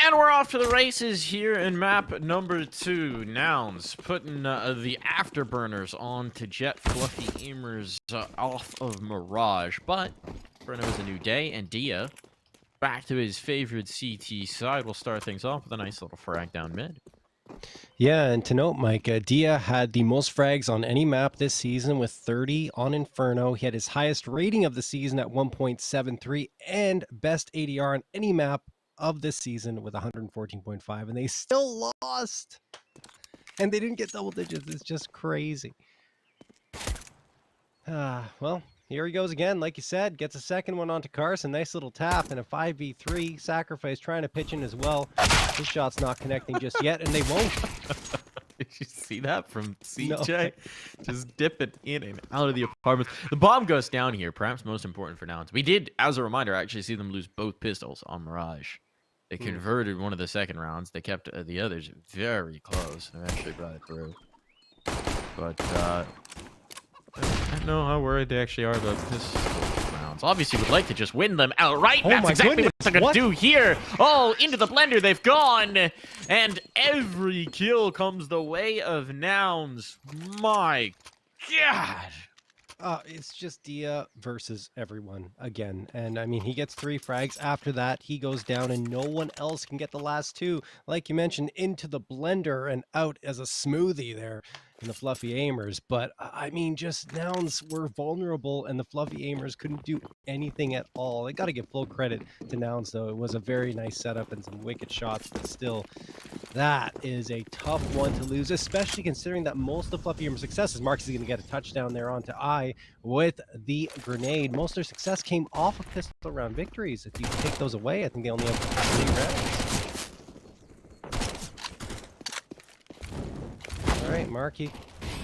And we're off to the races here in map number 2. Nouns putting the afterburners on to Jet Fluffy AIMERS off of Mirage. But Inferno is a new day, and Dia, back to his favorite CT side, will start things off with a nice little frag down mid. Yeah, and to note, Mike, Dia had the most frags on any map this season with 30 on Inferno. He had his highest rating of the season at 1.73 and best ADR on any map of this season with 114.5, and they still lost. And they didn't get double digits. It's just crazy. Well, here he goes again. Like you said, gets a second one onto Carson. Nice little tap and a 5v3. Sacrifice trying to pitch in as well. His shot's not connecting just yet, and they won't. Did you see that from CJ? No. Just dipping in and out of the apartments. The bomb goes down here, perhaps most important for Nouns. We did, as a reminder, actually see them lose both pistols on Mirage. They converted one of the second rounds. They kept the others very close. They actually brought it through. But I don't know how worried they actually are about pistol rounds. Obviously, would like to just win them outright. Oh, That's exactly goodness. what they're going to do here. Oh, into the blender they've gone. And every kill comes the way of Nouns. My God. It's just Dia versus everyone again. And I mean, he gets 3 frags. After that, he goes down and no one else can get the last 2. Like you mentioned, into the blender and out as a smoothie there in the Fluffy AIMERS. But I mean, just Nouns were vulnerable and the Fluffy AIMERS couldn't do anything at all. I got to give full credit to Nouns, though. It was a very nice setup and some wicked shots, but still, that is a tough one to lose, especially considering that most of the Fluffy AIMERS successes, MarKE is going to get a touchdown there onto I with the grenade. Most of their success came off of pistol round victories. If you take those away, I think they only have 3 rounds. All right, MarKE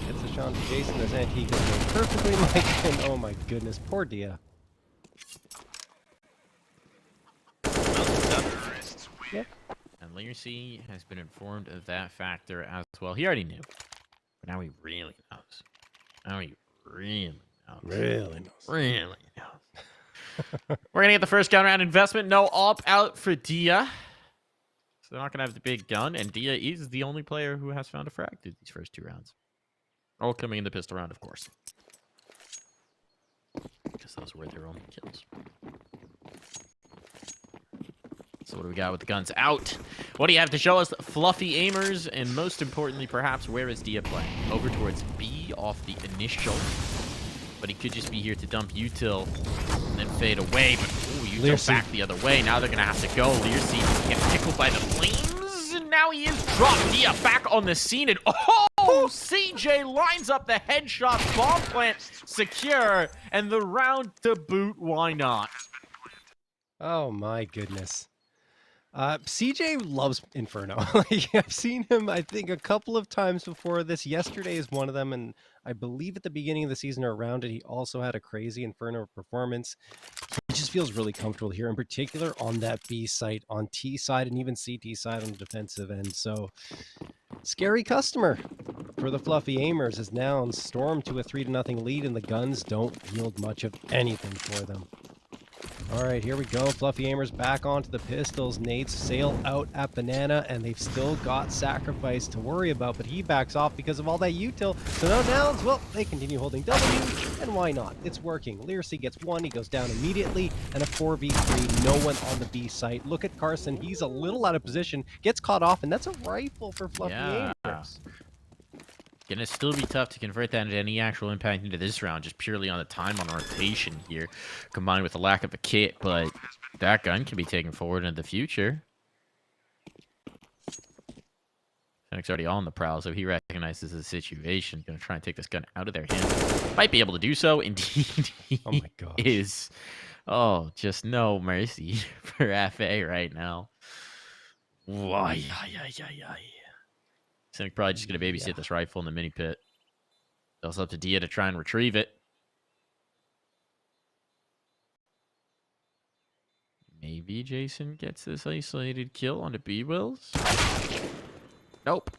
gets a shot to Jason. There's Antique going perfectly, Mike. And oh my goodness, poor Dia. Yeah. And Learcy has been informed of that factor as well. He already knew. But now he really knows. Now he really knows. Really knows. We're going to get the first gun round investment. No op-out for Dia. So they're not going to have the big gun. And Dia is the only player who has found a frag through these first 2 rounds. All coming in the pistol round, of course. Because those were their only kills. So what do we got with the guns out? What do you have to show us? Fluffy AIMERS, and most importantly, perhaps, where is Dia playing? Over towards B off the initial. But he could just be here to dump util and then fade away. But ooh, util back the other way. Now they're going to have to go. Learcy gets tickled by the flames. And now he is dropped. Dia back on the scene. And oh, CJ lines up the headshot. Bomb plant secure. And the round to boot. Why not? Oh my goodness. CJ loves Inferno. I've seen him, I think, a couple of times before this. Yesterday is one of them, and I believe at the beginning of the season or around it, he also had a crazy Inferno performance. He just feels really comfortable here, in particular on that B site, on T side, and even CT side on the defensive end. So, scary customer for the Fluffy AIMERS as Nouns storm to a 3-0 lead, and the guns don't yield much of anything for them. All right, here we go. Fluffy AIMERS back onto the pistols. Nades sail out at Banana, and they've still got Sacrifice to worry about, but he backs off because of all that util. So now Nouns, well, they continue holding W, and why not? It's working. Learcy gets 1. He goes down immediately, and a 4v3. No one on the B site. Look at Carson. He's a little out of position. Gets caught off, and that's a rifle for Fluffy AIMERS. Gonna still be tough to convert that into any actual impact into this round, just purely on the time on rotation here, combined with the lack of a kit, but that gun can be taken forward into the future. Fennec's already on the prowl, so he recognizes the situation. Gonna try and take this gun out of their hands. Might be able to do so. Indeed, oh my gosh. Is. Oh, just no mercy for FA right now. Why? Cynic probably just going to babysit this rifle in the mini pit. It's up to Dia to try and retrieve it. Maybe Jason gets this isolated kill onto bwills. Nope.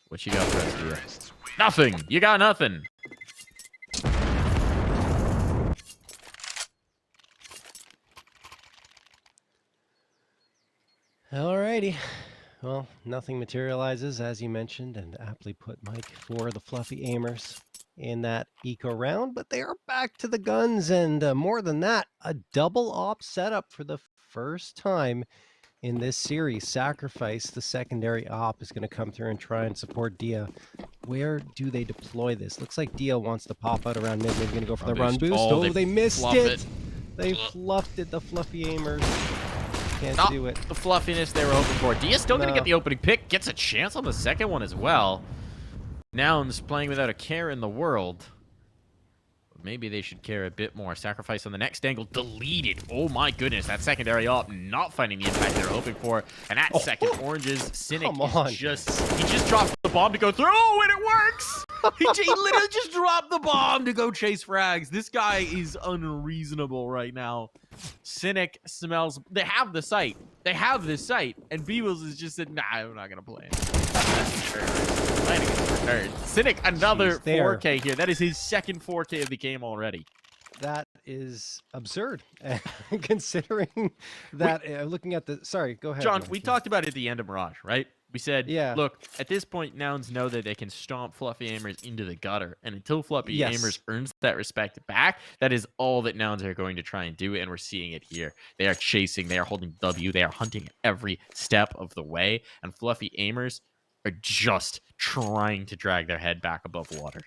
What you got for us, Dia? Nothing! You got nothing! Alrighty. Well, nothing materializes, as you mentioned, and aptly put, Mike, for the Fluffy Aimers in that eco round, but they are back to the guns, and more than that, a double op setup for the first time in this series. Sacrifice, the secondary op, is going to come through and try and support Dia. Where do they deploy this? Looks like Dia wants to pop out around mid. Maybe going to go for the run boost. Oh, they missed it. They fluffed it, the Fluffy Aimers. Can't do it. The fluffiness they were hoping for. Dia's still going to get the opening pick. Gets a chance on the second one as well. Nouns playing without a care in the world. Maybe they should care a bit more. Sacrifice on the next angle. Deleted. Oh my goodness. That secondary op not finding the impact they're hoping for. And at second, Orange's Cynic is he just drops the bomb to go through. Oh, and it works! he literally just dropped the bomb to go chase frags. This guy is unreasonable right now. Cynic smells. They have the site. They have this site. And bwills is just said, nah, I'm not going to play it. Cynic, another 4K here. That is his second 4K of the game already. That is absurd, considering that. Looking at the. Sorry, go ahead, John. We talked about it at the end of Mirage, right? We said, yeah. Look, at this point, Nouns know that they can stomp Fluffy Aimers into the gutter, and until Fluffy Aimers earns that respect back, that is all that Nouns are going to try and do, and we're seeing it here. They are chasing, they are holding W, they are hunting every step of the way, and Fluffy Aimers are just trying to drag their head back above water.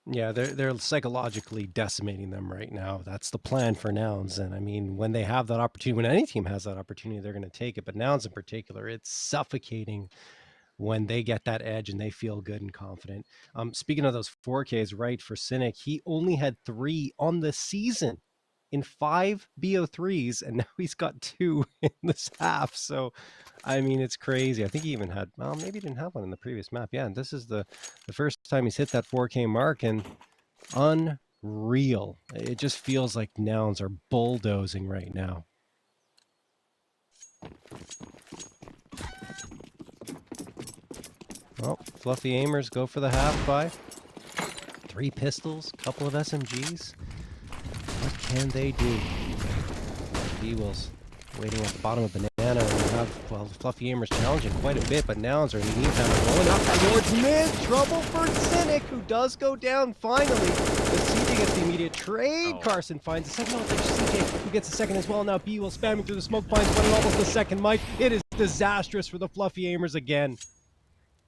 Yeah, they're psychologically decimating them right now. That's the plan for Nouns. And I mean, when they have that opportunity, when any team has that opportunity, they're going to take it. But Nouns in particular, it's suffocating when they get that edge and they feel good and confident. Speaking of those 4Ks, right, for Cynic, he only had 3 on the season in 5 BO3s, and now he's got 2 in this half. So, I mean, it's crazy. I think he even had, well, maybe he didn't have one in the previous map. Yeah, and this is the first time he's hit that 4K mark, and unreal. It just feels like Nouns are bulldozing right now. Well, Fluffy Aimers go for the half-buy. 3 pistols, couple of SMGs. What can they do? bwills waiting at the bottom of Banana, and we have, well, the Fluffy Aimers challenging quite a bit, but Nouns are in the meantime rolling up towards mid. Trouble for Cynic, who does go down finally. The CJ gets the immediate trade. Carson finds the second. There's CJ, who gets a second as well. Now bwills spamming through the smoke pines, but almost the second mic. It is disastrous for the Fluffy Aimers again.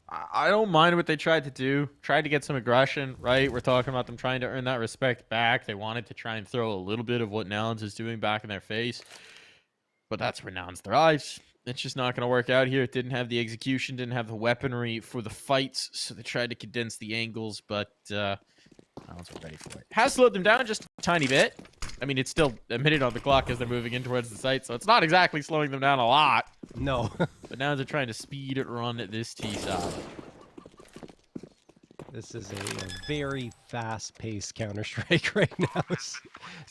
I don't mind what they tried to do. Tried to get some aggression, right? We're talking about them trying to earn that respect back. They wanted to try and throw a little bit of what Nouns is doing back in their face. But that's where Nouns thrives. It's just not going to work out here. It didn't have the execution, didn't have the weaponry for the fights, so they tried to condense the angles, but Nouns are ready for it. Has slowed them down just a tiny bit. I mean, it's still a minute on the clock as they're moving in towards the site, so it's not exactly slowing them down a lot. No. But now they're trying to speed run this T-side. This is a very fast-paced Counter-Strike right now. It's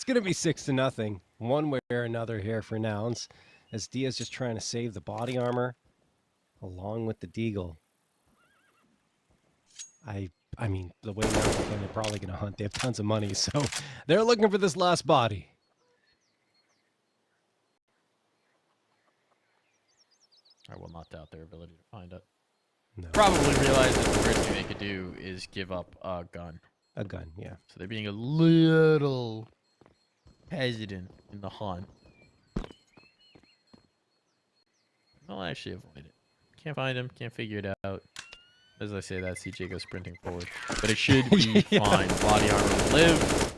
going to be 6-0, one way or another here for Nouns, as Dia's just trying to save the body armor along with the Deagle. I mean, the way Nouns are playing, they're probably going to hunt. They have tons of money, so they're looking for this last body. I will not doubt their ability to find it. No. Probably realize that the worst thing they could do is give up a gun. A gun, yeah. So they're being a little hesitant in the hunt. They'll actually avoid it. Can't find him, can't figure it out. As I say that, CJ goes sprinting forward. But it should be fine. Body armor will live.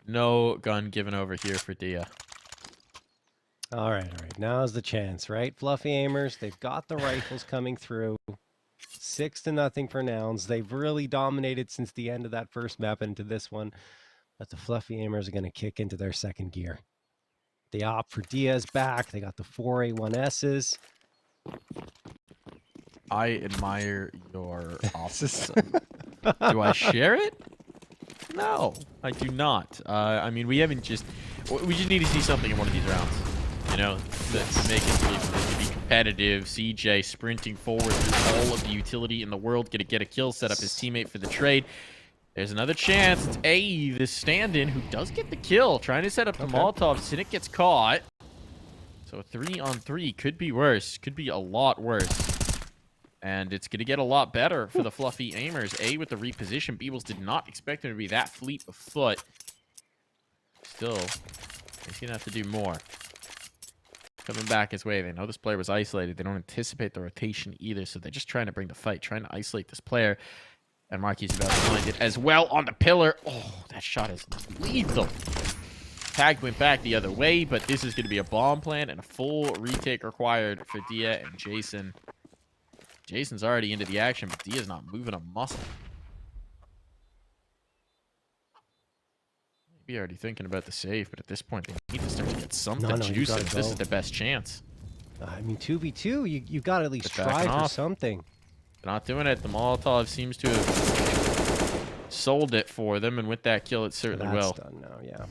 No gun given over here for Dia. All right. Now's the chance, right? Fluffy Aimers, they've got the rifles coming through. 6-0 for Nouns. They've really dominated since the end of that first map into this one. But the Fluffy Aimers are going to kick into their second gear. The op for Dia's back. They got the 4 A1Ss. I admire your optimism. Do I share it? No, I do not. I mean, we just need to see something in one of these rounds. You know, to make it be competitive. CJ sprinting forward through all of the utility in the world, gonna get a kill, set up his teammate for the trade. There's another chance. It's AE, this stand-in, who does get the kill, trying to set up the Molotov. Cynic gets caught. So 3-on-3 could be worse. Could be a lot worse. And it's going to get a lot better for the fluffy aimers. A with the reposition. bwills did not expect him to be that fleet of foot. Still, he's going to have to do more. Coming back his way. They know this player was isolated. They don't anticipate the rotation either. So they're just trying to bring the fight. Trying to isolate this player. And MarKE's about to find it as well on the pillar. Oh, that shot is lethal. Tag went back the other way, but this is going to be a bomb plant and a full retake required for Dia and Jason. Jason's already into the action, but Dia's not moving a muscle. Maybe already thinking about the save, but at this point, they need to start to get something juicy. This is their best chance. I mean, 2v2, you got to at least They're try backing for off. something. They're not doing it. The Molotov seems to have sold it for them, and with that kill, it certainly will. That's done now, yeah.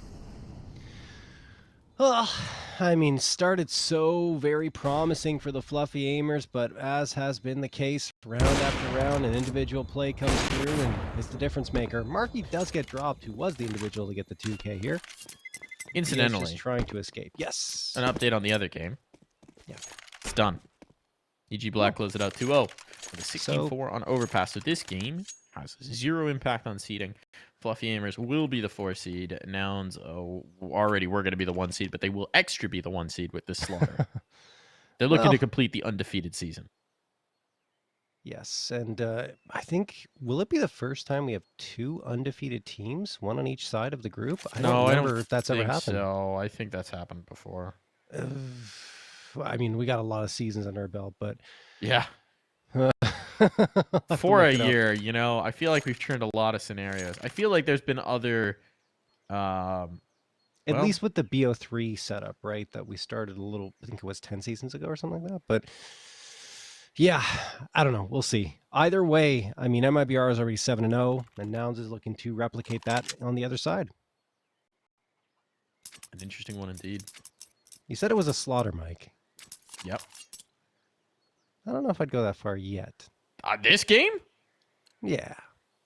Well, I mean, started so very promising for the fluffy aimers, but as has been the case, round after round, an individual play comes through and is the difference maker. MarKE does get dropped, who was the individual to get the 2K here. Incidentally, just trying to escape. Yes. An update on the other game. Yeah. It's done. EG Black closed it out 2-0 with a 16-4 on overpass. So this game has zero impact on seeding. Fluffy aimers will be the 4 seed. Nouns already were going to be the 1 seed, but they will extra be the 1 seed with this slaughter. They're looking to complete the undefeated season. Yes, and I think, will it be the first time we have 2 undefeated teams, one on each side of the group? I don't remember if that's ever happened. So I think that's happened before. I mean, we got a lot of seasons under our belt, but yeah. For a year, you know, I feel like we've turned a lot of scenarios. I feel like there's been other at least with the BO3 setup, right, that we started a little, I think it was 10 seasons ago or something like that. But yeah, I don't know. We'll see. Either way, I mean, MIBR is already 7-0, and Nouns is looking to replicate that on the other side. An interesting one indeed. You said it was a slaughter, Mike. Yep. I don't know if I'd go that far yet. This game? Yeah.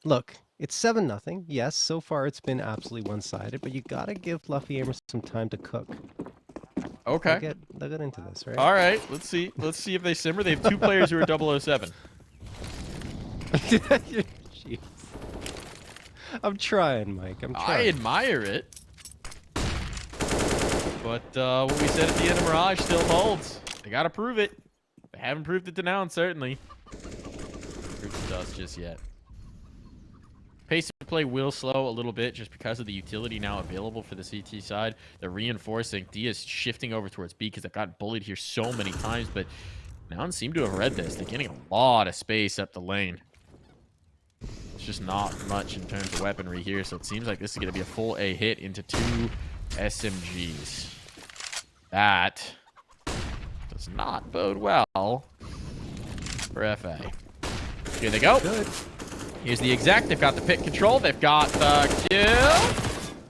Look, it's 7-0. Yes, so far it's been absolutely one-sided, but you gotta give Fluffy Aimers some time to cook. Okay. They'll get into this, right? All right. Let's see. Let's see if they simmer. They have 2 players who are 007. Jeez. I'm trying, Mike. I'm trying. I admire it. But what we said at the end of Mirage still holds. They got to prove it. They haven't proved it to Nouns, certainly. Proved it to us just yet. Pace of play will slow a little bit just because of the utility now available for the CT side. They're reinforcing. Dia's shifting over towards B because they've got bullied here so many times, but Nouns seem to have read this. They're getting a lot of space up the lane. It's just not much in terms of weaponry here, so it seems like this is going to be a full A hit into 2 SMGs. That does not bode well for FA. Here they go. Good. Here's the exact. They've got the pit control. They've got the kill.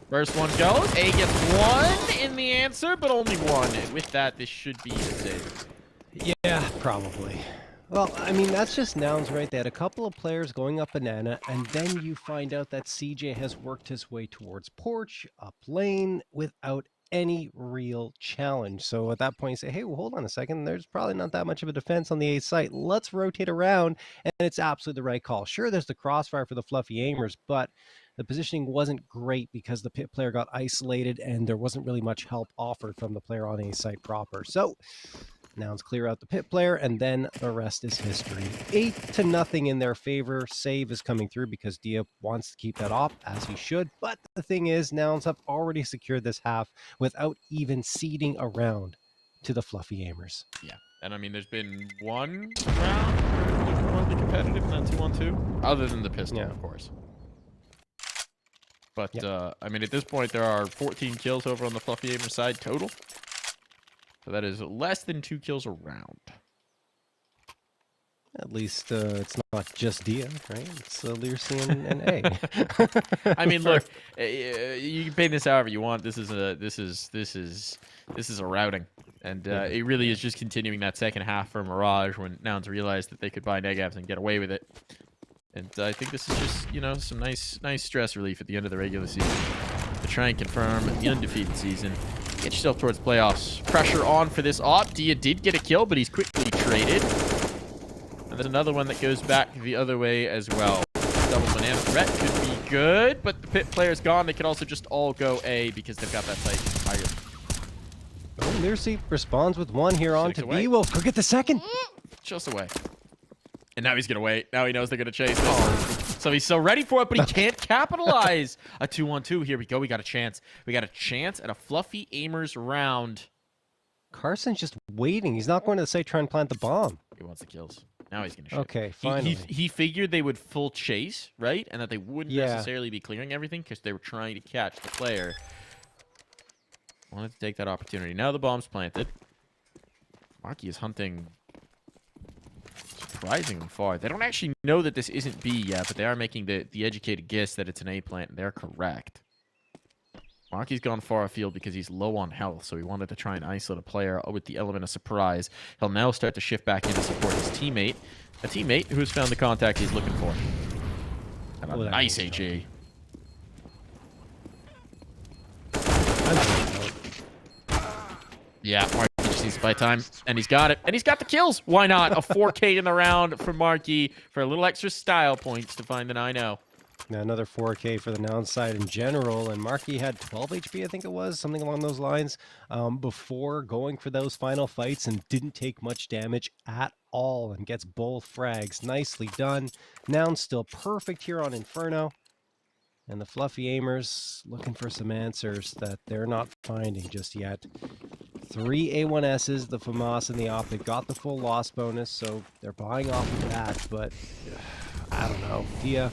First one goes. A gets 1 in the answer, but only 1. And with that, this should be a save. Yeah, probably. Well, I mean, that's just Nouns, right? They had a couple of players going up banana, and then you find out that CJ has worked his way towards porch, up lane, without any real challenge. So at that point, you say, hey, well, hold on a second. There's probably not that much of a defense on the A site. Let's rotate around, and it's absolutely the right call. Sure, there's the crossfire for the fluffy aimers, but the positioning wasn't great because the pit player got isolated, and there wasn't really much help offered from the player on A site proper. So Nouns clear out the pit player, and then the rest is history. 8-0 in their favor. Save is coming through because Dia wants to keep that off, as he should. But the thing is, Nouns have already secured this half without even seeding around to the fluffy aimers. Yeah, and I mean, there's been 1 round where it was remotely competitive, and then 2-on-2, other than the pistol, of course. But, I mean, at this point, there are 14 kills over on the fluffy aimer side total. So that is less than 2 kills a round. At least it's not just Dia, right? It's Liercy and A. I mean, look, you can paint this however you want. This is a routing, and it really is just continuing that second half for Mirage when Nouns realized that they could buy negavs and get away with it. And I think this is just, you know, some nice stress relief at the end of the regular season to try and confirm the undefeated season. Get yourself towards playoffs. Pressure on for this op. Dia did get a kill, but he's quickly traded. And there's another one that goes back the other way as well. Double banana threat could be good, but the pit player's gone. They could also just all go A because they've got that site higher. Oh, Lersey responds with one here on to bwills. Go get the second. Just away. And now he's going to wait. Now he knows they're going to chase this. So he's so ready for it, but he can't capitalize. A 2-on-2. Here we go. We got a chance. We got a chance at a fluffy AIMERS round. Carson's just waiting. He's not going to the site try and plant the bomb. He wants the kills. Now he's going to shoot. Okay, finally. He figured they would full chase, right? And that they wouldn't necessarily be clearing everything because they were trying to catch the player. Wanted to take that opportunity. Now the bomb's planted. MarKE is hunting surprisingly far. They don't actually know that this isn't B yet, but they are making the educated guess that it's an A plant, and they're correct. MarKE's gone far afield because he's low on health, so he wanted to try and isolate a player with the element of surprise. He'll now start to shift back in to support his teammate, a teammate who's found the contact he's looking for. And a nice HE. Yeah, MarKE just needs to buy time, and he's got it. And he's got the kills. Why not? A 4K in the round for MarKE for a little extra style points to find the 9-0. Now another 4K for the Nouns side in general, and MarKE had 12 HP, I think it was, something along those lines, before going for those final fights and didn't take much damage at all and gets both frags. Nicely done. Nouns still perfect here on Inferno. And the fluffy AIMERS looking for some answers that they're not finding just yet. 3 A1Ss, the FAMAS and the op. They got the full loss bonus, so they're buying off of that, but I don't know. Dia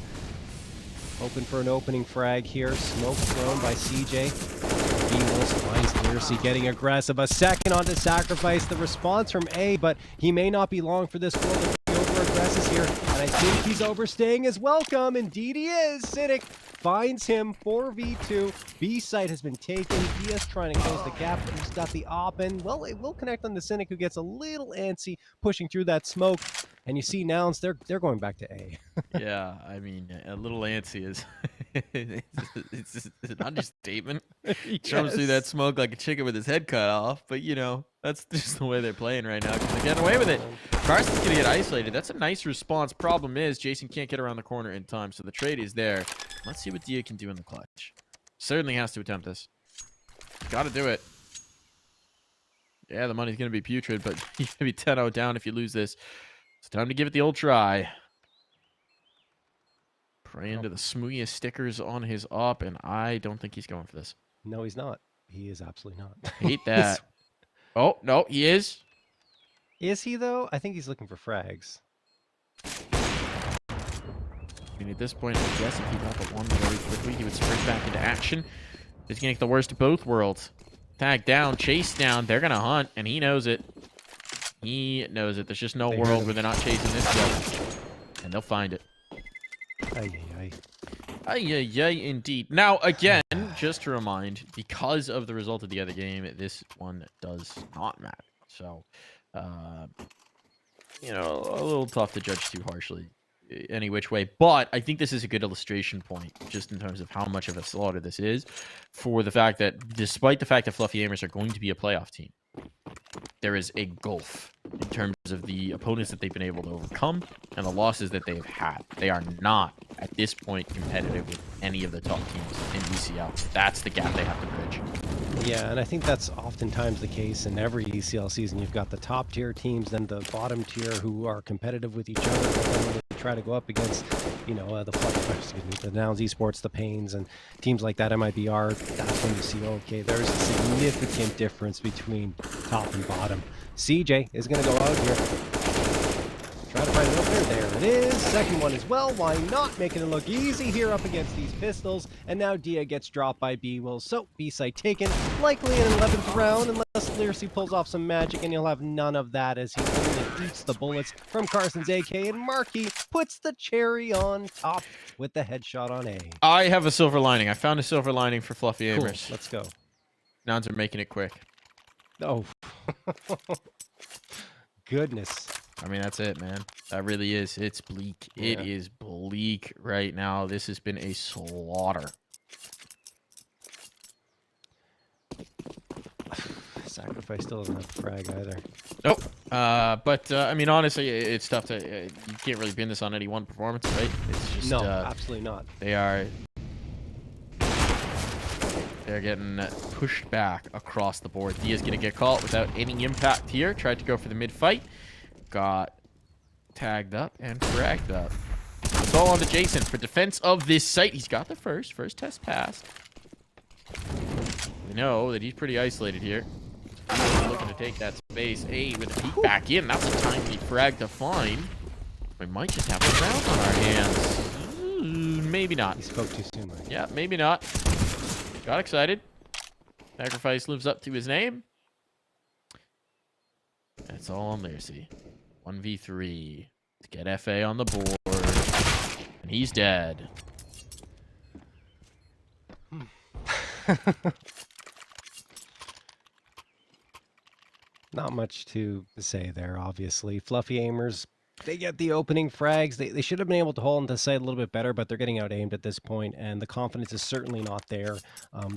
open for an opening frag here. Smoke thrown by CJ. bwills finds Lersey getting aggressive. A second onto sacrifice. The response from A, but he may not be long for this world if he over-aggresses here. And I think he's overstaying his welcome. Indeed he is. Cynic finds him 4v2. B site has been taken. Dia's trying to close the gap, but he's got the op, and well, it will connect on the Cynic, who gets a little antsy pushing through that smoke. And you see Nouns, they're going back to A. Yeah, I mean, a little antsy is it's an understatement. Jumps through that smoke like a chicken with his head cut off, but you know, that's just the way they're playing right now because they're getting away with it. Carson's gonna get isolated. That's a nice response. Problem is, Jason can't get around the corner in time, so the trade is there. Let's see what Dia can do in the clutch. Certainly has to attempt this. Gotta do it. Yeah, the money's gonna be putrid, but you're gonna be 10-0 down if you lose this. It's time to give it the old try. Pray into the smoothest stickers on his op, and I don't think he's going for this. No, he's not. He is absolutely not. Hate that. Oh, no, he is. Is he, though? I think he's looking for frags. I mean, at this point, I guess if he got the one very quickly, he would sprint back into action. He's going to get the worst of both worlds. Tag down, chase down. They're going to hunt, and he knows it. He knows it. There's just no world where they're not chasing this guy. And they'll find it. Ay. Indeed. Now, again, just to remind, because of the result of the other game, this one does not matter. So, you know, a little tough to judge too harshly any which way. But I think this is a good illustration point, just in terms of how much of a slaughter this is, for the fact that despite the fact that Fluffy AIMERS are going to be a playoff team, there is a gulf in terms of the opponents that they've been able to overcome and the losses that they've had. They are not, at this point, competitive with any of the top teams in ECL. That's the gap they have to bridge. Yeah, and I think that's oftentimes the case in every ECL season. You've got the top tier teams, then the bottom tier who are competitive with each other, but then when they try to go up against, you know, the Nouns Esports, the Pains, and teams like that, MIBR, that's when you see, okay, there's a significant difference between top and bottom. CJ is going to go out here. Try to find an opener. There it is. Second one as well. Why not? Making it look easy here up against these pistols. And now Dia gets dropped by bwills. So B-site taken. Likely an 11th round unless Lersey pulls off some magic, and you'll have none of that as he only eats the bullets from Carson's AK, and MarKE puts the cherry on top with the headshot on A. I have a silver lining. I found a silver lining for Fluffy AIMERS. Cool. Let's go. Nouns are making it quick. Oh. Goodness. I mean, that's it, man. That really is. It's bleak. Yeah. It is bleak right now. This has been a slaughter. Sacrifice still doesn't have a frag either. Nope. But I mean, honestly, it's tough to. You can't really pin this on any one performance, right? It's just No, absolutely not. They're getting pushed back across the board. Dia's gonna get caught without any impact here. Tried to go for the mid fight, got tagged up and fragged up. It's all on to Jason for defense of this site. He's got the first test pass. We know that he's pretty isolated here. He's looking to take that space. A with a peek back in. That's a timely frag to find. We might just have a round on our hands. Maybe not. He spoke too soon. Like. Yeah, maybe not. Got excited. Sacrifice lives up to his name. That's all on Lersey. 1v3 to get FA on the board. And he's dead. Not much to say there, obviously. Fluffy aimers, they get the opening frags. They should have been able to hold into sight a little bit better, but they're getting out-aimed at this point, and the confidence is certainly not there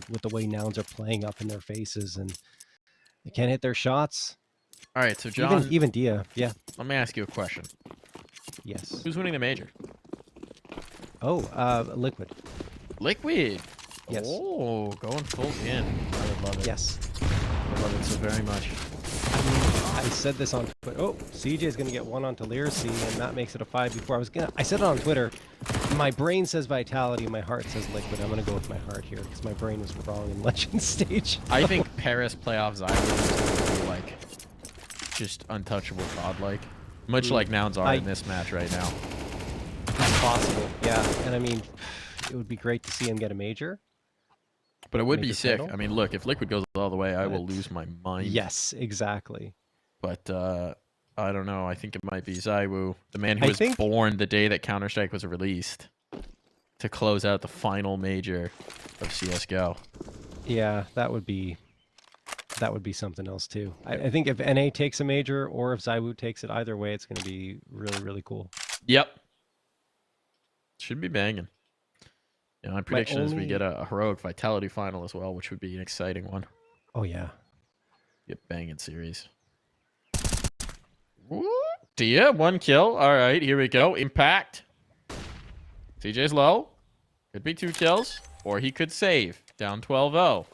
with the way Nouns are playing up in their faces, and they can't hit their shots. All right, so John... Even Dia, yeah. Let me ask you a question. Yes. Who's winning the major? Oh, Liquid. Liquid! Yes. Oh, going full in. I would love it. Yes. I love it so very much. I said this on Twitter. Oh, CJ is going to get one onto Lersey, and that makes it a 5v4. I said it on Twitter. My brain says Vitality, my heart says Liquid. I'm going to go with my heart here because my brain was wrong in Legend stage. I think Paris playoffs I would be like just untouchable godlike. Much like Nouns are in this match right now. It's possible, yeah. And I mean, it would be great to see him get a major. But it would be sick. Title. I mean, look, if Liquid goes all the way, I will lose my mind. Yes, exactly. But I don't know. I think it might be ZywOo, the man who was born the day that Counter-Strike was released, to close out the final major of CSGO. Yeah, that would be something else too. I think if NA takes a major or if ZywOo takes it, either way, it's going to be really, really cool. Yep. Should be banging. Yeah, my prediction is we get a heroic Vitality final as well, which would be an exciting one. Oh, yeah. Get banging series. Dia, 1 kill. All right, here we go. Impact. CJ's low. Could be 2 kills. Or he could save. Down 12-0.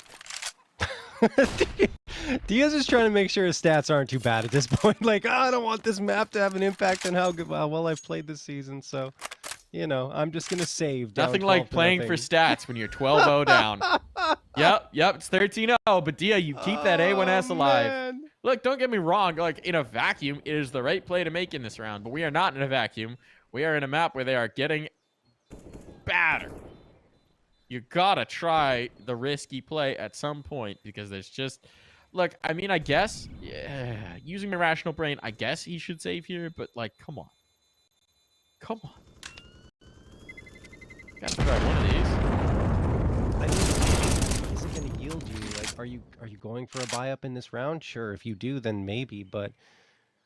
Diaz is trying to make sure his stats aren't too bad at this point. Like, oh, I don't want this map to have an impact on how well I've played this season, so... You know, I'm just going to save. Nothing like playing for stats when you're 12-0 down. Yep, it's 13-0. But Dia, you keep that A1S alive. Man. Look, don't get me wrong. Like, in a vacuum, it is the right play to make in this round. But we are not in a vacuum. We are in a map where they are getting battered. You got to try the risky play at some point because there's just... Look, I mean, I guess, using my rational brain, I guess he should save here. But, like, come on. Come on. Gotta try one of these. I mean, is it going to yield you? Like, are you going for a buy up in this round? Sure, if you do, then maybe. But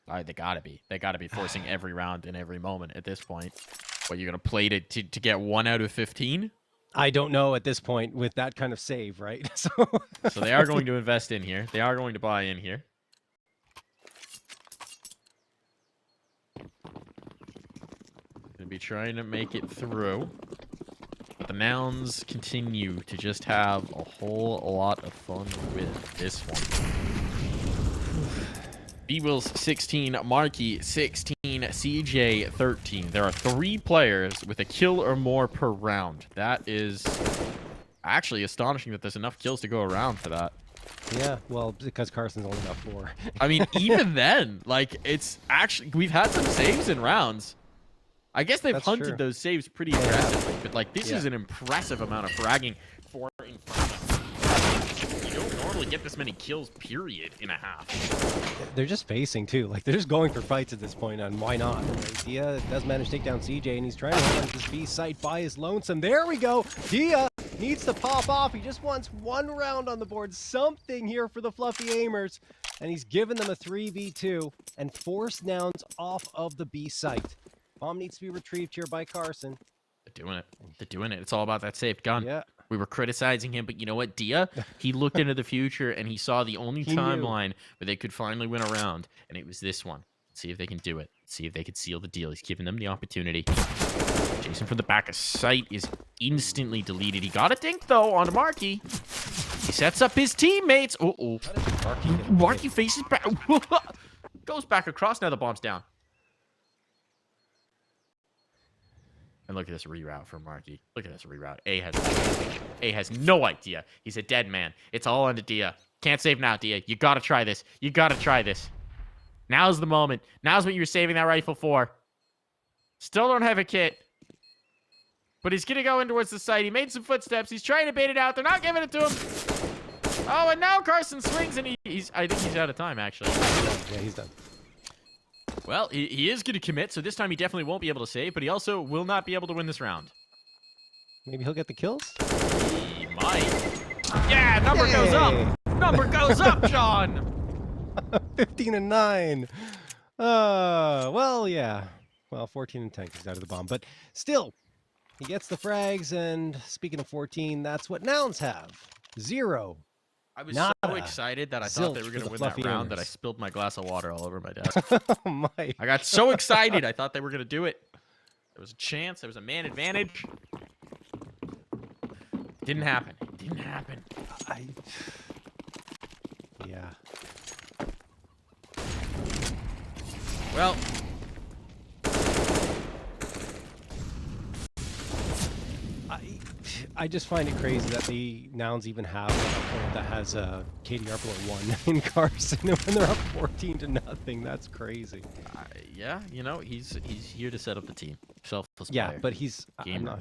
they gotta be. They gotta be forcing every round in every moment at this point. What, you're gonna play to get 1 out of 15? I don't know at this point with that kind of save, right? So they are going to invest in here. They are going to buy in here. Gonna be trying to make it through. But the Nouns continue to just have a whole lot of fun with this one. bwills 16, MarKE 16, CJ 13. There are 3 players with a kill or more per round. That is actually astonishing that there's enough kills to go around for that. Yeah, well, because Carson's only got 4. I mean, even then, like, it's actually... We've had some saves in rounds. I guess they've hunted those saves pretty aggressively, but like this is an impressive amount of fragging for Inferno. You don't normally get this many kills, period, in a half. They're just facing too, like they're just going for fights at this point, and why not? Like, Dia does manage to take down CJ, and he's trying to run this B site by his lonesome. There we go. Dia needs to pop off. He just wants 1 round on the board, something here for the Fluffy Aimers, and he's given them a 3v2 and forced Nouns off of the B site. Bomb needs to be retrieved here by Carson. They're doing it. They're doing it. It's all about that safe gun. Yeah. We were criticizing him, but you know what, Dia? He looked into the future and he saw the only timeline where they could finally win a round, and it was this one. Let's see if they can do it. Let's see if they can seal the deal. He's giving them the opportunity. Jason from the back of sight is instantly deleted. He got a dink, though, on MarKE. He sets up his teammates. Uh-oh. MarKE faces back. Goes back across. Now the bomb's down. And look at this reroute from MarKE. Look at this reroute. A has no idea. He's a dead man. It's all on to Dia. Can't save now, Dia. You gotta try this. You gotta try this. Now's the moment. Now's what you were saving that rifle for. Still don't have a kit. But he's gonna go in towards the site. He made some footsteps. He's trying to bait it out. They're not giving it to him. Oh, and now Carson swings, and I think he's out of time, actually. Yeah, he's done. Well, he is going to commit, so this time he definitely won't be able to save, but he also will not be able to win this round. Maybe he'll get the kills? He might. Yeah, number goes up. Number goes up, Sean. 15 and 9. Well, yeah. Well, 14 and 10 because he's out of the bomb. But still, he gets the frags, and speaking of 14, that's what Nouns have. 0. I was so excited that I thought they were going to win that round that I spilled my glass of water all over my desk. Oh my. I got so excited I thought they were going to do it. There was a chance. There was a man advantage. Didn't happen. Didn't happen. Yeah. Well. I just find it crazy that the Nouns even have an opponent that has a KDR below 1 in Carson when they're up 14 to nothing. That's crazy. Yeah, you know, he's here to set up the team. Selfless yeah, player. But he's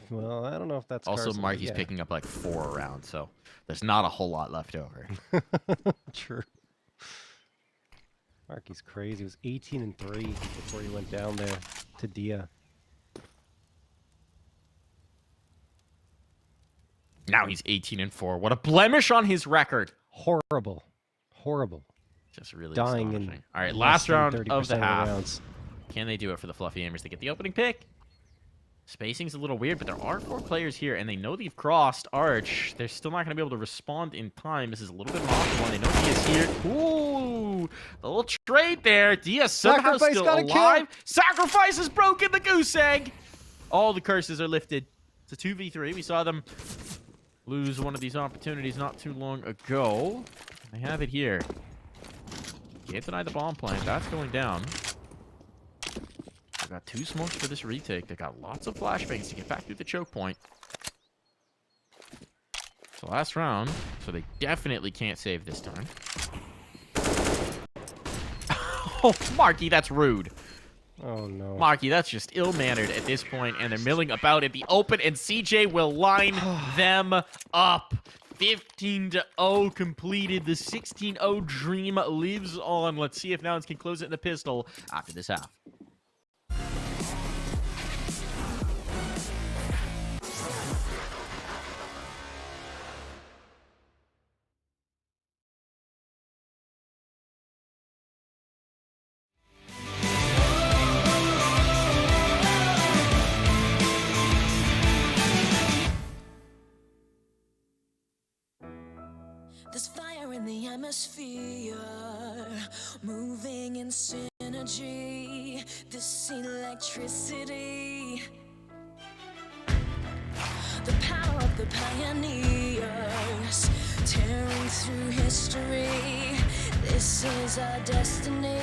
well, I don't know if that's also Carson, MarKE's picking up like 4 rounds, so there's not a whole lot left over. True. MarKE's crazy. He was 18 and 3 before he went down there to Dia. Now he's 18 and 4. What a blemish on his record. Horrible. Horrible. Just really dying astonishing. in all right, last round of the half. Rounds. Can they do it for the Fluffy Aimers? They get the opening pick. Spacing's a little weird, but there are 4 players here, and they know they've crossed Arch. They're still not going to be able to respond in time. This is a little bit of an awkward one. They know Dia's here. Ooh, the little trade there. Dia somehow still alive. Sacrifice has broken the goose egg. All the curses are lifted. It's a 2v3. We saw them lose one of these opportunities not too long ago. They have it here. Can't deny the bomb plant. That's going down. They've got 2 smokes for this retake. They got lots of flashbangs to get back through the choke point. It's the last round, so they definitely can't save this time. Oh, MarKE, that's rude. Oh, no. MarKE, that's just ill-mannered at this point, and they're milling about in the open, and CJ will line them up. 15-0 completed. The 16-0 dream lives on. Let's see if Nouns can close it in the pistol after this half. There's fire in the atmosphere, moving in synergy, this electricity. The power of the pioneers, tearing through history, this is our destiny.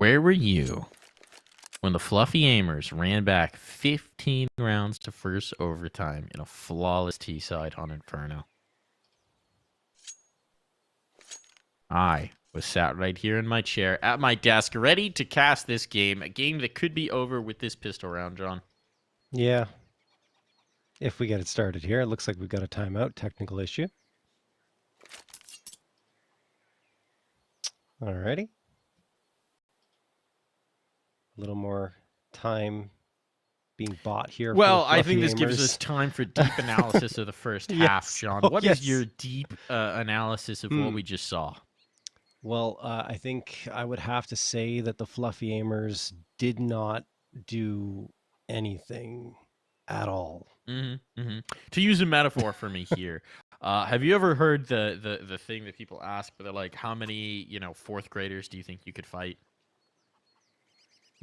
Where were you when the Fluffy Aimers ran back 15 rounds to first overtime in a flawless T-side on Inferno? I was sat right here in my chair at my desk, ready to cast this game, a game that could be over with this pistol round, John. Yeah. If we get it started here, it looks like we've got a timeout, technical issue. Alrighty. A little more time being bought here. Well, for the I think this Fluffy gives us Aimers. time for deep analysis of the first half, Yes. John. Oh, What is yes. your deep analysis of what we just saw? Well, I think I would have to say that the Fluffy Aimers did not do anything at all. To use a metaphor for me here, have you ever heard the thing that people ask, but they're like, how many, fourth graders do you think you could fight?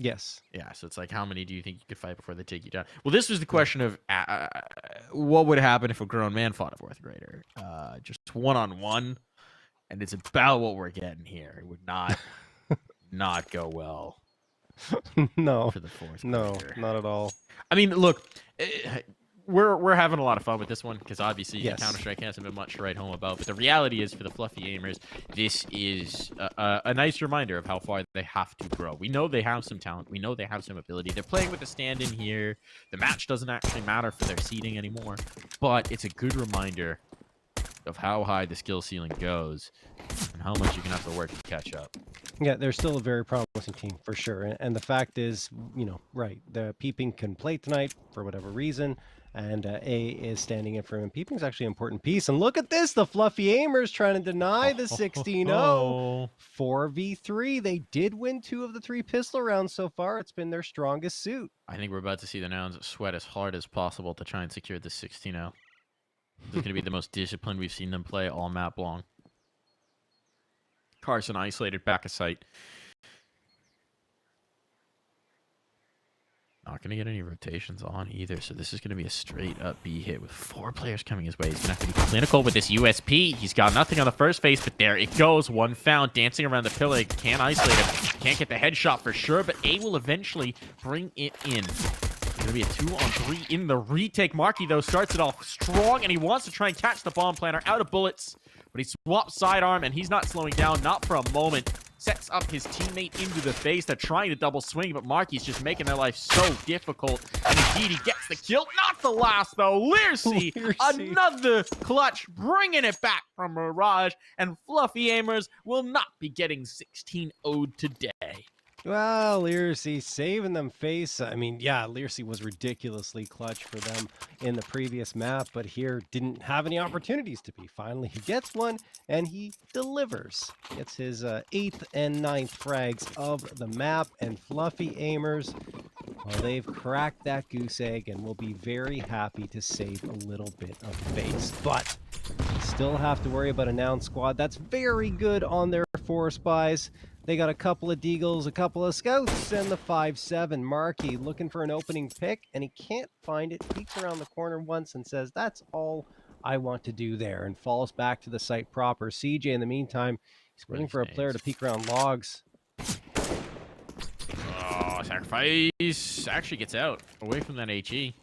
Yes. Yeah, so it's like, how many do you think you could fight before they take you down? Well, this was the question of what would happen if a grown man fought a fourth grader? Just one-on-one, and it's about what we're getting here. It would not go well No. for the fourth No, grader. not at all. I mean, look, we're having a lot of fun with this one because obviously Yes. Counter-Strike hasn't been much to write home about. But the reality is, for the Fluffy Aimers, this is a nice reminder of how far they have to grow. We know they have some talent. We know they have some ability. They're playing with a stand-in here. The match doesn't actually matter for their seeding anymore. But it's a good reminder of how high the skill ceiling goes and how much you're going to have to work to catch up. Yeah, they're still a very promising team for sure. And the fact is, right, the Peeping can play tonight for whatever reason, and A is standing in for him. Peeping's actually an important piece. And look at this, the Fluffy Aimers trying to deny the 16-0. 4v3. They did win 2 of the 3 pistol rounds so far. It's been their strongest suit. I think we're about to see the Nouns sweat as hard as possible to try and secure this 16-0. This is going to be the most disciplined we've seen them play all map long. Carson isolated back of sight. Not going to get any rotations on either, so this is going to be a straight up B hit with 4 players coming his way. He's going to have to be clinical with this USP. He's got nothing on the first phase, but there it goes. One found, dancing around the pillar. Can't isolate him. Can't get the headshot for sure, but A will eventually bring it in. It's going to be a 2-on-3 in the retake. MarKE, though, starts it off strong, and he wants to try and catch the bomb planter. Out of bullets, but he swaps sidearm, and he's not slowing down, not for a moment. Sets up his teammate into the face. They're trying to double swing, but MarKE's just making their life so difficult. And indeed, he gets the kill. Not the last, though. Leersey, another clutch, bringing it back from Mirage. And Fluffy Aimers will not be getting 16-0'd today. Well, Leersey saving them face. I mean, yeah, Leersey was ridiculously clutch for them in the previous map, but here didn't have any opportunities to be. Finally, he gets one, and he delivers. Gets his 8th and 9th frags of the map, and Fluffy Aimers, well, they've cracked that goose egg and will be very happy to save a little bit of face. But still have to worry about a Noun squad that's very good on their 4 spies. They got a couple of deagles, a couple of scouts, and the 5-7. MarKE looking for an opening pick, and he can't find it. Peeks around the corner once and says, that's all I want to do there, and falls back to the site proper. CJ, in the meantime, he's waiting for a player to peek around logs. Oh, sacrifice. Actually gets out. Away from that HE.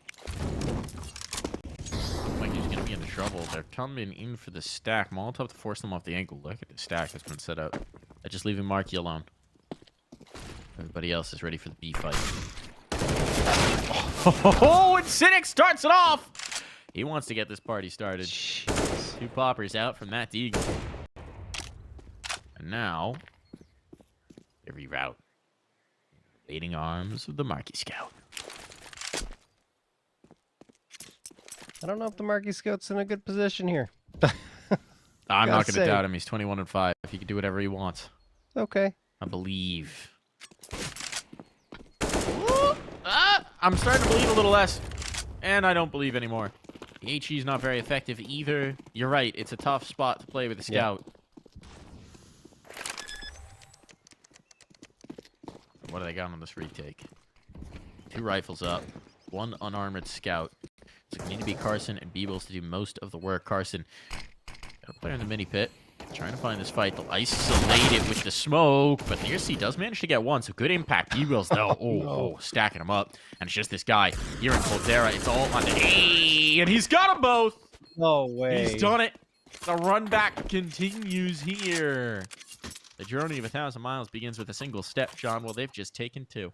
Like he's going to be in trouble. They're coming in for the stack. Molotov to force them off the angle. Look at the stack that's been set up. They're just leaving MarKE alone. Everybody else is ready for the B fight. Oh, and Cynic starts it off! He wants to get this party started. Jeez. 2 poppers out from that deagle. And now, they reroute. Waiting arms of the MarKE scout. I don't know if the MarKE scout's in a good position here. I'm not going to doubt him. He's 21-5. He can do whatever he wants. Okay. I believe. I'm starting to believe a little less. And I don't believe anymore. The HE's not very effective either. You're right. It's a tough spot to play with a scout. Yeah. What do they got on this retake? 2 rifles up. 1 unarmored scout. So it need to be Carson and bwills to do most of the work. Carson, got a player in the mini pit. trying to find this fight. They'll isolate it with the smoke, but the ESC does manage to get one, so good impact. bwills, though. Oh, stacking them up. And it's just this guy here in Caldera. It's all on the A, and he's got them both. No way. He's done it. The run back continues here. The journey of 1,000 miles begins with a single step, John. Well, they've just taken 2.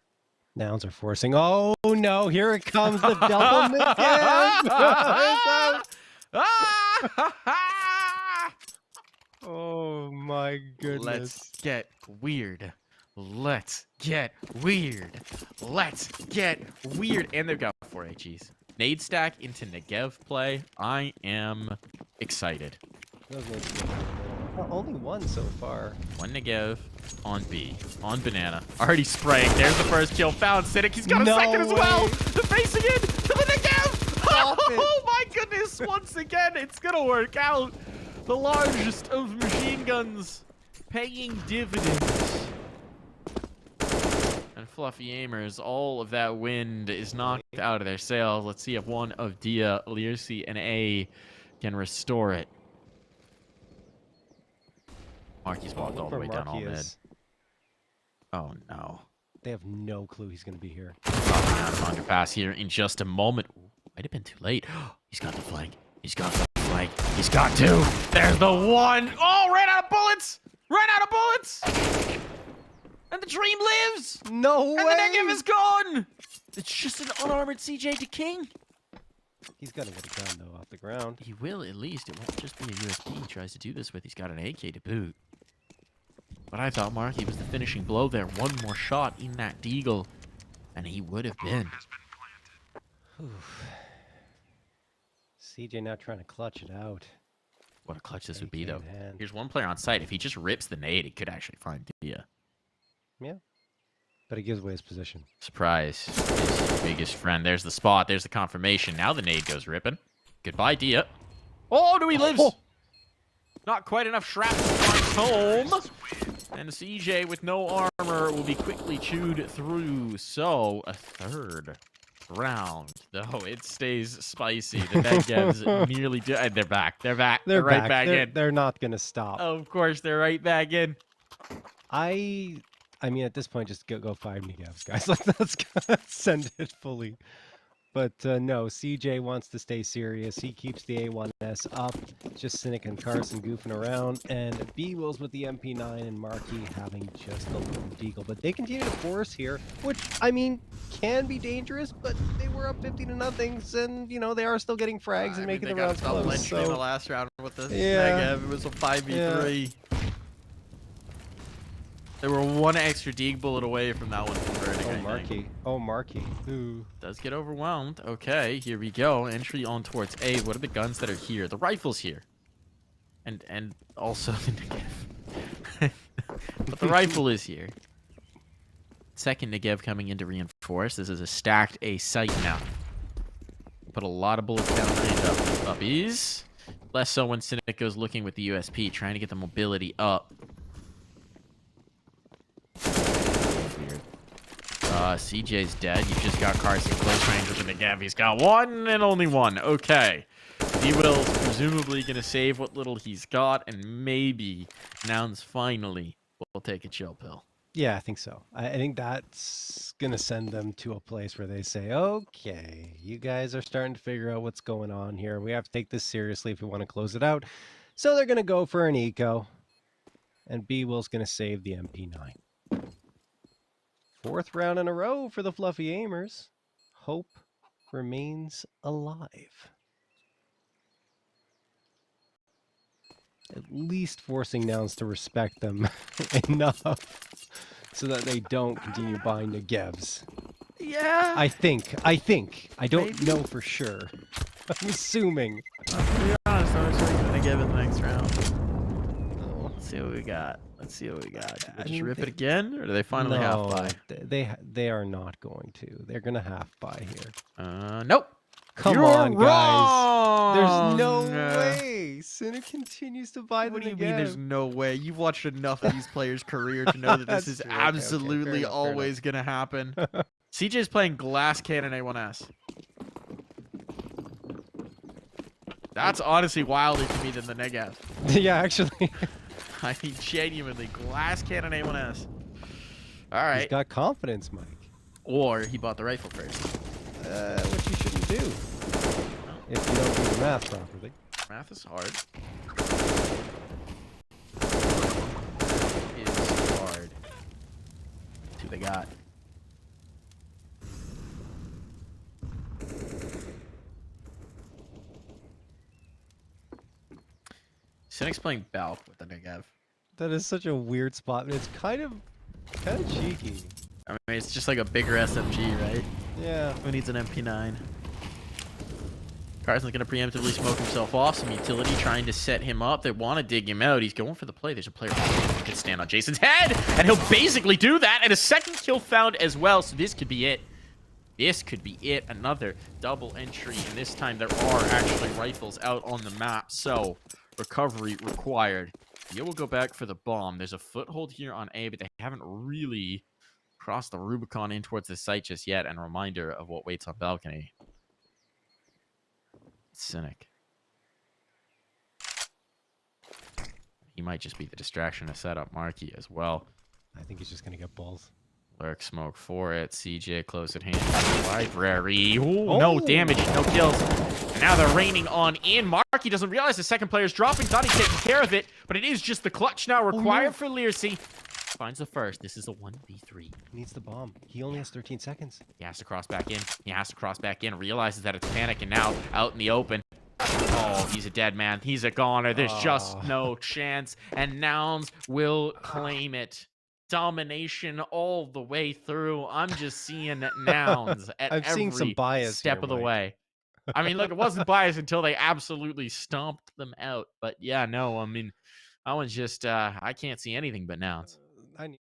Nouns are forcing. Oh no! Here it comes, the double McGill. Oh my goodness! Let's get weird. Let's get weird. Let's get weird. And they've got 4 HEs. Nade stack into Negev play. I am excited. Well, only one so far. 1 Negev on B. On banana. Already spraying. There's the first kill. Found Cynic. He's got a second as well. The facing in to the Negev. Oh my goodness. Once again, it's going to work out. The largest of machine guns paying dividends. And Fluffy Aimers, all of that wind is knocked out of their sails. Let's see if one of Dia, Liercy, and A can restore it. MarKE's walked all the way down all mid. Oh no. They have no clue he's going to be here. Underpass here in just a moment. Ooh, might have been too late. He's got the flank. He's got the flank. He's got 2. There's the 1. Oh, ran out of bullets. Ran out of bullets. And the dream lives. No way. And the Negev is gone. It's just an unarmored CJ to King. He's got to get it down, though, off the ground. He will, at least. It won't just be a USP he tries to do this with. He's got an AK to boot. But I thought MarKE was the finishing blow there. One more shot in that deagle, and he would have been. Oof. CJ now trying to clutch it out. What a clutch this would be, AK though. in hand. Here's one player on site. If he just rips the nade, it could actually find Dia. Yeah. But he gives away his position. Surprise. His biggest friend. There's the spot. There's the confirmation. Now the nade goes ripping. Goodbye, Dia. Oh, no, he lives. Oh. Not quite enough shrapnel finds home. And CJ with no armor will be quickly chewed through. So, a third round. Though it stays spicy. The Negevs nearly do. And they're back. They're back. They're right back in. They're not going to stop. Of course, they're right back in. I mean, at this point, just go 5 Negevs, guys. Like, let's send it fully. But no, CJ wants to stay serious. He keeps the A1S up. Just Cynic and Carson goofing around. And bwills with the MP9 and MarKE having just a little deagle. But they continue to force here, which, I mean, can be dangerous. But they were up 50-0, and, you know, they are still getting frags and making the rounds close. So... in the last round with the yeah, Negev. It was a 5v3. Yeah. They were 1 extra dig bullet away from that one converting. Oh, MarKE. Oh, MarKE. Ooh. Does get overwhelmed. Okay, here we go. Entry on towards A. What are the guns that are here? The rifle's here. And also the Negev. But the rifle is here. Second Negev coming in to reinforce. This is a stacked A site now. Put a lot of bullets down range up. Uppies. Less so when Cynic goes looking with the USP, trying to get the mobility up. Weird. CJ's dead. You've just got Carson close range with the Negev. He's got 1 and only 1. Okay. bwills presumably going to save what little he's got, and maybe Nouns finally will take a chill pill. Yeah, I think so. I think that's going to send them to a place where they say, okay, you guys are starting to figure out what's going on here. We have to take this seriously if we want to close it out. So they're going to go for an eco, and bwills going to save the MP9. 4th round in a row for the Fluffy Aimers. Hope remains alive. At least forcing Nouns to respect them enough so that they don't continue buying Negevs. Yeah. I think. I don't know for sure. I'm assuming. To be honest, I was going to give it the next round. Let's see what we got. Let's see what we got. Do they just rip it again, or do they finally half buy? They are not going to. They're gonna half buy here. Nope. Come You're on, wrong. guys. There's no way. Cynic continues to buy them What do you again. mean there's no way? You've watched enough of these players' career to know that this is true. absolutely Fair enough. always going to happen. CJ's playing Glass Cannon A1S. That's honestly wilder to me than the Negev. Yeah, actually. I mean, genuinely, glass cannon A1S. All right. He's got confidence, Mike. Or he bought the rifle first. Which you shouldn't do if you don't do the math properly. Math is hard. Math is hard. That's who they got. Cynic's playing Balk with the Negav. That is such a weird spot, and it's kind of cheeky. I mean, it's just like a bigger SMG, right? Yeah. Who needs an MP9? Carson's going to preemptively smoke himself off. Some utility trying to set him up. They want to dig him out. He's going for the play. There's a player who can stand on Jason's head, and he'll basically do that. And a second kill found as well, so this could be it. This could be it. Another double entry, and this time there are actually rifles out on the map, so recovery required. Yo will go back for the bomb. There's a foothold here on A, but they haven't really crossed the Rubicon in towards the site just yet. And a reminder of what waits on balcony. Cynic. He might just be the distraction to set up MarKE as well. I think he's just going to get balls. Lurk smoke for it. CJ close at hand. Library. Ooh, no damage, no kills. And now they're raining on in. MarKE doesn't realize the second player's dropping. Thought he's taking care of it, but it is just the clutch now required for Learsy. Finds the first. This is a 1v3. Needs the bomb. He only has 13 seconds. He has to cross back in. He has to cross back in. Realizes that it's panic, and now out in the open. Oh, he's a dead man. He's a goner. There's just no chance. And Nouns will claim it. Domination all the way through. I'm just seeing Nouns at every some bias step here, of the Mike. way. I mean, look, it wasn't biased until they absolutely stomped them out. But yeah, no, I mean, that one's just, I can't see anything but Nouns. I need